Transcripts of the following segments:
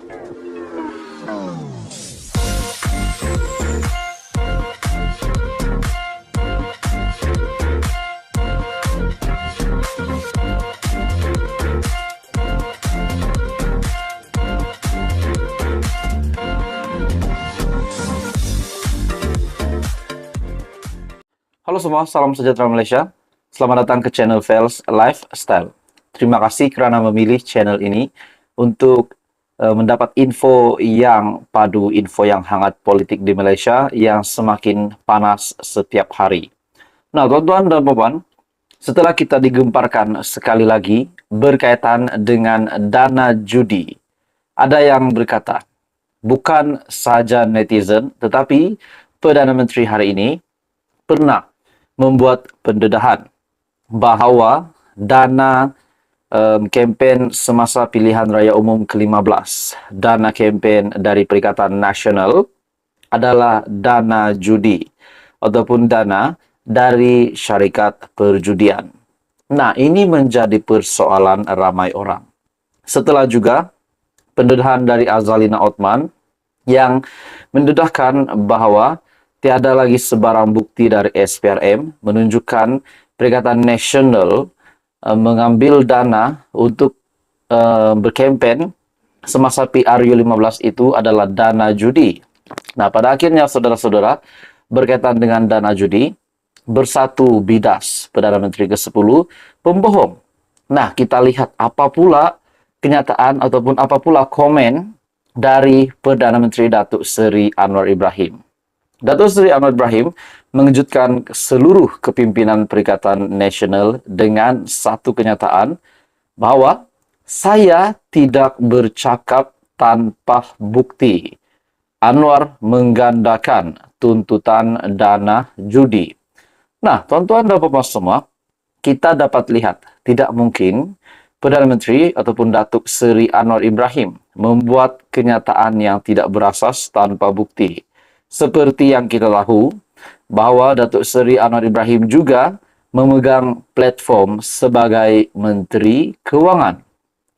Halo semua, salam sejahtera Malaysia. Selamat datang ke channel Fels Lifestyle. Terima kasih kerana memilih channel ini untuk mendapat info yang padu, info yang hangat politik di Malaysia yang semakin panas setiap hari. Nah, tuan-tuan dan puan-puan, setelah kita digemparkan sekali lagi berkaitan dengan dana judi, ada yang berkata, bukan saja netizen, tetapi Perdana Menteri hari ini pernah membuat pendedahan bahawa dana kempen semasa pilihan raya umum ke-15, dana kempen dari Perikatan Nasional adalah dana judi ataupun dana dari syarikat perjudian. Nah, ini menjadi persoalan ramai orang. Setelah juga pendedahan dari Azalina Othman yang mendedahkan bahawa tiada lagi sebarang bukti dari SPRM menunjukkan Perikatan Nasional mengambil dana untuk berkempen semasa PRU15 itu adalah dana judi. Nah, pada akhirnya saudara-saudara, berkaitan dengan dana judi, bersatu bidas Perdana Menteri ke-10 pembohong. Nah, kita lihat apa pula kenyataan ataupun apa pula komen dari Perdana Menteri Datuk Seri Anwar Ibrahim. Datuk Seri Anwar Ibrahim mengejutkan seluruh kepimpinan Perikatan Nasional dengan satu kenyataan bahawa saya tidak bercakap tanpa bukti. Anwar menggandakan tuntutan dana judi. Nah, tuan-tuan dan puan-puan semua, kita dapat lihat tidak mungkin Perdana Menteri ataupun Datuk Seri Anwar Ibrahim membuat kenyataan yang tidak berasas tanpa bukti. Seperti yang kita tahu, bahawa Datuk Seri Anwar Ibrahim juga memegang platform sebagai Menteri Kewangan.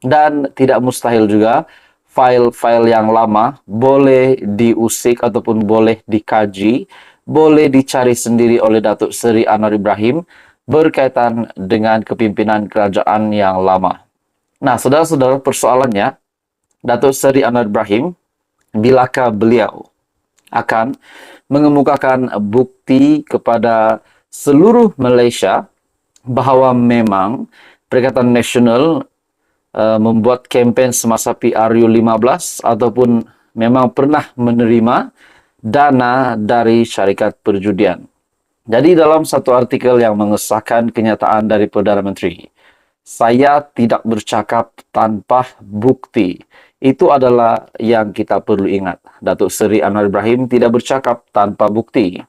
Dan tidak mustahil juga file-file yang lama boleh diusik ataupun boleh dikaji, boleh dicari sendiri oleh Datuk Seri Anwar Ibrahim berkaitan dengan kepimpinan kerajaan yang lama. Nah, saudara-saudara, persoalannya, Datuk Seri Anwar Ibrahim, bilakah beliau akan mengemukakan bukti kepada seluruh Malaysia bahawa memang Perikatan Nasional membuat kempen semasa PRU15 ataupun memang pernah menerima dana dari syarikat perjudian. Jadi dalam satu artikel yang mengesahkan kenyataan dari Perdana Menteri, saya tidak bercakap tanpa bukti. Itu adalah yang kita perlu ingat. Datuk Seri Anwar Ibrahim tidak bercakap tanpa bukti.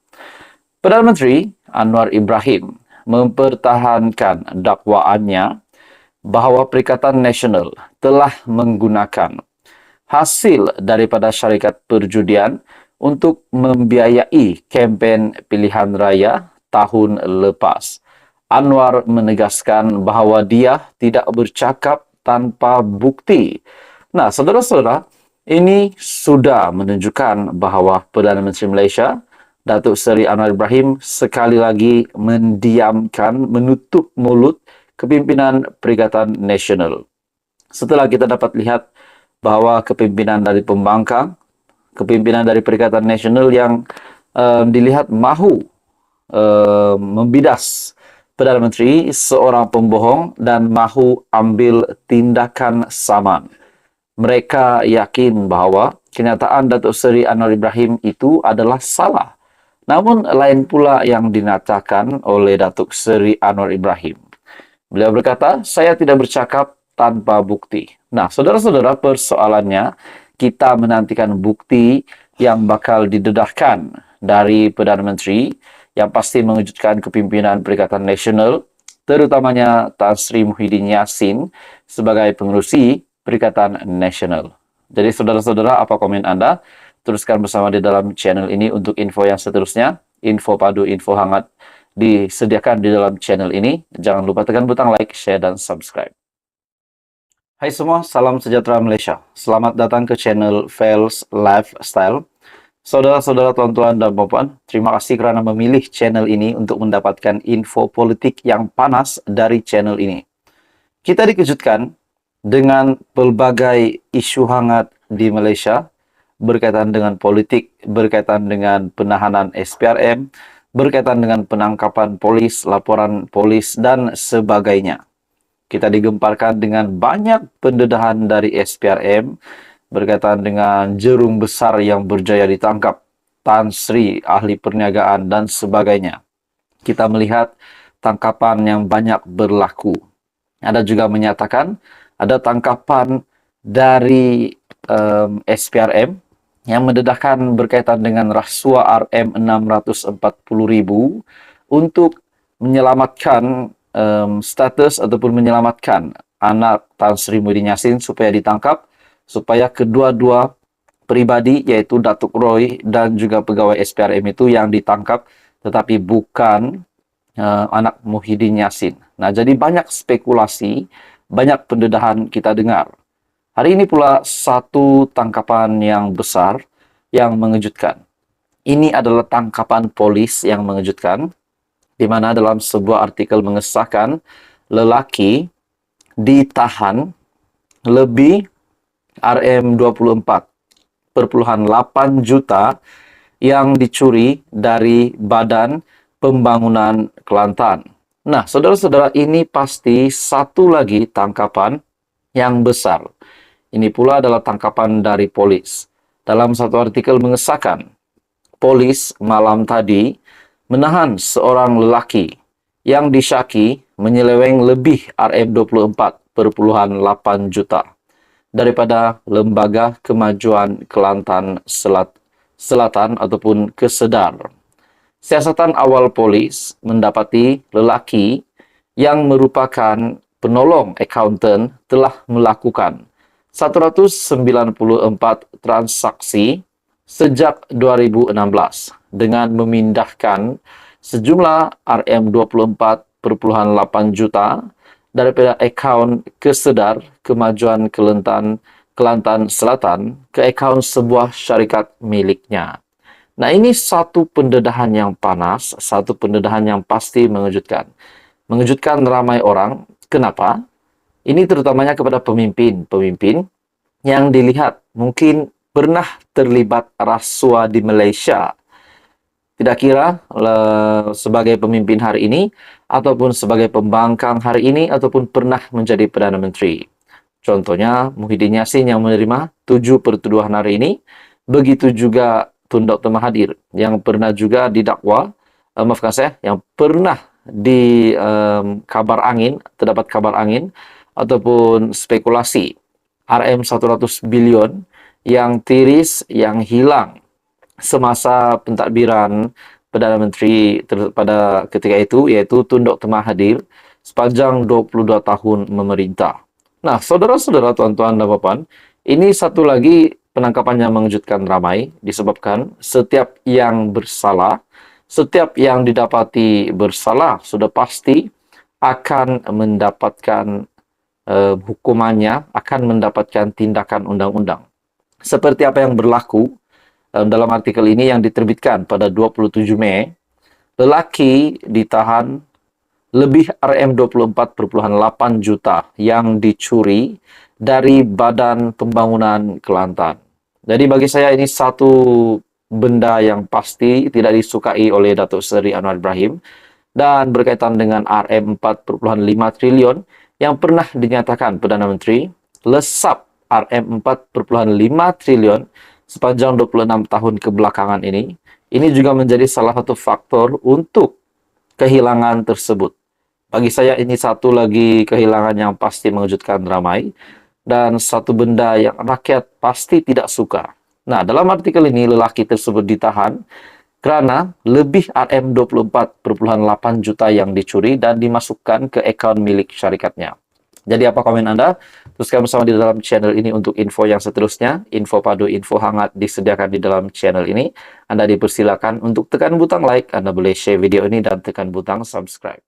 Perdana Menteri Anwar Ibrahim mempertahankan dakwaannya bahawa Perikatan Nasional telah menggunakan hasil daripada syarikat perjudian untuk membiayai kempen pilihan raya tahun lepas. Anwar menegaskan bahawa dia tidak bercakap tanpa bukti. Nah, saudara-saudara, ini sudah menunjukkan bahawa Perdana Menteri Malaysia, Datuk Seri Anwar Ibrahim, sekali lagi mendiamkan, menutup mulut kepimpinan Perikatan Nasional. Setelah kita dapat lihat bahawa kepimpinan dari pembangkang, kepimpinan dari Perikatan Nasional yang dilihat mahu membidas Perdana Menteri seorang pembohong dan mahu ambil tindakan saman. Mereka yakin bahawa kenyataan Datuk Seri Anwar Ibrahim itu adalah salah. Namun lain pula yang dinyatakan oleh Datuk Seri Anwar Ibrahim. Beliau berkata, saya tidak bercakap tanpa bukti. Nah, saudara-saudara, persoalannya kita menantikan bukti yang bakal didedahkan dari Perdana Menteri yang pasti mengejutkan kepimpinan Perikatan Nasional, terutamanya Tan Sri Muhyiddin Yassin sebagai pengerusi Perikatan Nasional. Jadi saudara-saudara, apa komen Anda? Teruskan bersama di dalam channel ini untuk info yang seterusnya. Info padu, info hangat disediakan di dalam channel ini. Jangan lupa tekan butang like, share, dan subscribe. Hai semua, salam sejahtera Malaysia. Selamat datang ke channel Fels Lifestyle. Saudara-saudara, tuan-tuan dan puan, terima kasih kerana memilih channel ini untuk mendapatkan info politik yang panas dari channel ini. Kita dikejutkan dengan pelbagai isu hangat di Malaysia berkaitan dengan politik, berkaitan dengan penahanan SPRM, berkaitan dengan penangkapan polis, laporan polis, dan sebagainya. Kita digemparkan dengan banyak pendedahan dari SPRM berkaitan dengan Jerung Besar yang berjaya ditangkap, Tan Sri, ahli perniagaan, dan sebagainya. Kita melihat tangkapan yang banyak berlaku. Ada juga menyatakan ada tangkapan dari SPRM yang mendedahkan berkaitan dengan rasuah RM640,000 untuk menyelamatkan status ataupun menyelamatkan anak Tan Sri Muhyiddin Yassin supaya ditangkap, supaya kedua-dua pribadi yaitu Datuk Roy dan juga pegawai SPRM itu yang ditangkap tetapi bukan anak Muhyiddin Yassin. Nah, jadi banyak spekulasi, banyak pendedahan kita dengar. Hari ini pula satu tangkapan yang besar yang mengejutkan. Ini adalah tangkapan polis yang mengejutkan, di mana dalam sebuah artikel mengesahkan lelaki ditahan lebih RM24,8 juta yang dicuri dari Badan Pembangunan Kelantan. Nah, saudara-saudara, ini pasti satu lagi tangkapan yang besar. Ini pula adalah tangkapan dari polis. Dalam satu artikel mengesahkan, polis malam tadi menahan seorang lelaki yang disyaki menyeleweng lebih RM24,8 juta daripada Lembaga Kemajuan Kelantan Selatan ataupun Kesedar. Siasatan awal polis mendapati lelaki yang merupakan penolong accountant telah melakukan 194 transaksi sejak 2016 dengan memindahkan sejumlah RM24,8 juta daripada akaun Kesedar Kemajuan Kelantan Selatan ke akaun sebuah syarikat miliknya. Nah, ini satu pendedahan yang panas, satu pendedahan yang pasti mengejutkan. Mengejutkan ramai orang. Kenapa? Ini terutamanya kepada pemimpin yang dilihat mungkin pernah terlibat rasuah di Malaysia. Tidak kira sebagai pemimpin hari ini, ataupun sebagai pembangkang hari ini, ataupun pernah menjadi Perdana Menteri. Contohnya, Muhyiddin Yassin yang menerima 7 pertuduhan hari ini, begitu juga Tun Dr. Mahathir yang pernah juga didakwa, yang pernah di terdapat kabar angin, ataupun spekulasi RM100 bilion yang tiris, yang hilang semasa pentadbiran Perdana Menteri pada ketika itu, yaitu Tun Dr. Mahathir sepanjang 22 tahun memerintah. Nah, saudara-saudara, tuan-tuan dan puan, ini satu lagi penangkapan yang mengejutkan ramai disebabkan setiap yang bersalah, setiap yang didapati bersalah sudah pasti akan mendapatkan hukumannya, akan mendapatkan tindakan undang-undang. Seperti apa yang berlaku dalam artikel ini yang diterbitkan pada 27 Mei, lelaki ditahan lebih RM24,8 juta yang dicuri dari Badan Pembangunan Kelantan. Jadi bagi saya ini satu benda yang pasti tidak disukai oleh Datuk Seri Anwar Ibrahim, dan berkaitan dengan RM4,5 triliun yang pernah dinyatakan Perdana Menteri lesap RM4,5 triliun sepanjang 26 tahun kebelakangan ini juga menjadi salah satu faktor untuk kehilangan tersebut. Bagi saya ini satu lagi kehilangan yang pasti mengejutkan ramai dan satu benda yang rakyat pasti tidak suka. Nah, dalam artikel ini lelaki tersebut ditahan kerana lebih RM24,8 juta yang dicuri dan dimasukkan ke akaun milik syarikatnya. Jadi apa komen Anda? Teruskan bersama di dalam channel ini untuk info yang seterusnya. Info padu, info hangat disediakan di dalam channel ini. Anda dipersilakan untuk tekan butang like, Anda boleh share video ini dan tekan butang subscribe.